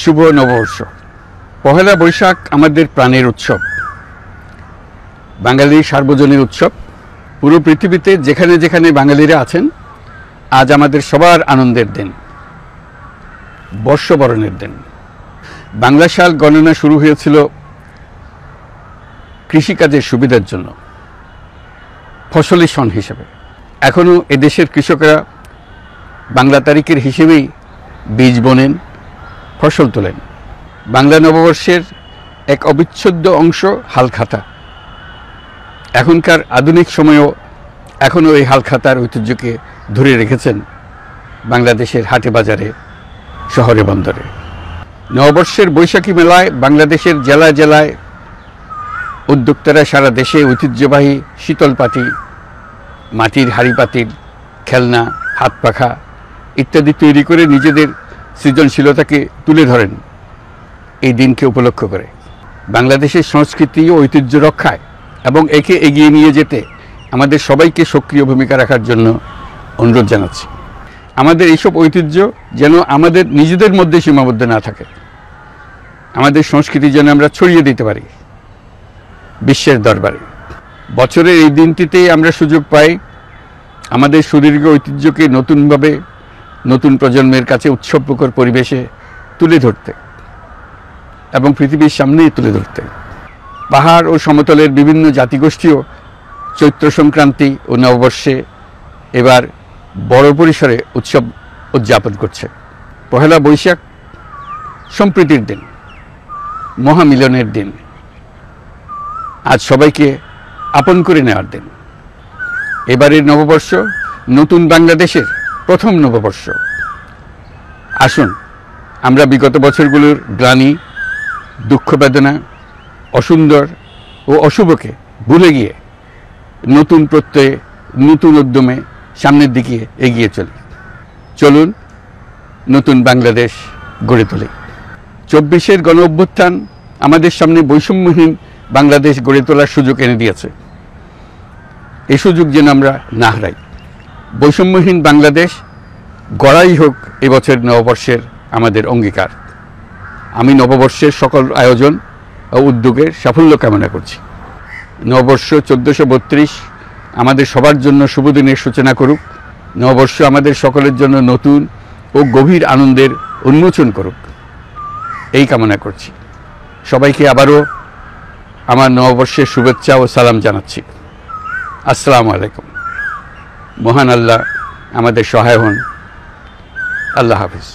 শুভ নববর্ষ। পহেলা বৈশাখ আমাদের প্রাণের উৎসব, বাঙালির সার্বজনীন উৎসব। পুরো পৃথিবীতে যেখানে যেখানে বাঙালিরা আছেন, আজ আমাদের সবার আনন্দের দিন, বর্ষবরণের দিন। বাংলা সাল গণনা শুরু হয়েছিল কৃষিকাজের সুবিধার জন্য, ফসলি সন হিসেবে। এখনও এদেশের কৃষকরা বাংলা তারিখের হিসেবেই বীজ বোনেন, ফসল তোলেন। বাংলা নববর্ষের এক অবিচ্ছেদ্য অংশ হালখাতা। এখনকার আধুনিক সময়েও এখনও এই হালখাতার ঐতিহ্যকে ধরে রেখেছেন বাংলাদেশের হাটে বাজারে, শহরে বন্দরে। নববর্ষের বৈশাখী মেলায় বাংলাদেশের জেলায় জেলায় উদ্যোক্তারা সারা দেশে ঐতিহ্যবাহী শীতল পাটি, মাটির হাঁড়ি পাতিল, খেলনা, হাত পাখা ইত্যাদি তৈরি করে নিজেদের সৃজনশীলতাকে তুলে ধরেন এই দিনকে উপলক্ষ করে। বাংলাদেশের সংস্কৃতি ও ঐতিহ্য রক্ষায় এবং একে এগিয়ে নিয়ে যেতে আমাদের সবাইকে সক্রিয় ভূমিকা রাখার জন্য অনুরোধ জানাচ্ছি। আমাদের এইসব ঐতিহ্য যেন আমাদের নিজেদের মধ্যে সীমাবদ্ধ না থাকে, আমাদের সংস্কৃতি যেন আমরা ছড়িয়ে দিতে পারি বিশ্বের দরবারে। বছরের এই দিনটিতেই আমরা সুযোগ পাই আমাদের সুদীর্ঘ ঐতিহ্যকে নতুনভাবে নতুন প্রজন্মের কাছে উৎসবমুখর পরিবেশে তুলে ধরতে এবং পৃথিবীর সামনেই তুলে ধরতে। পাহাড় ও সমতলের বিভিন্ন জাতিগোষ্ঠীও চৈত্র সংক্রান্তি ও নববর্ষে এবার বড় পরিসরে উৎসব উদযাপন করছে। পহেলা বৈশাখ সম্প্রীতির দিন, মহামিলনের দিন, আজ সবাইকে আপন করে নেওয়ার দিন। এবারের নববর্ষ নতুন বাংলাদেশের প্রথম নববর্ষ। আসুন আমরা বিগত বছরগুলোর গ্লানি, দুঃখ, বেদনা, অসুন্দর ও অশুভকে ভুলে গিয়ে নতুন প্রত্যয়ে, নতুন উদ্যমে সামনের দিকে এগিয়ে চলি। চলুন নতুন বাংলাদেশ গড়ে তুলি। ২৪-এর গণ অভ্যুত্থান আমাদের সামনে বৈষম্যহীন বাংলাদেশ গড়ে তোলার সুযোগ এনে দিয়েছে। এই সুযোগ যেন আমরা না হারাই। বৈষম্যহীন বাংলাদেশ গড়াই হোক এবছর নববর্ষের আমাদের অঙ্গীকার। আমি নববর্ষের সকল আয়োজন ও উদ্যোগের সাফল্য কামনা করছি। নববর্ষ ১৪৩২ আমাদের সবার জন্য শুভদিনের সূচনা করুক। নববর্ষ আমাদের সকলের জন্য নতুন ও গভীর আনন্দের উন্মোচন করুক, এই কামনা করছি। সবাইকে আবারও আমার নববর্ষের শুভেচ্ছা ও সালাম জানাচ্ছি। আসসালামু আলাইকুম। মহান আল্লাহ আমাদের সহায় হন। আল্লাহ হাফিজ।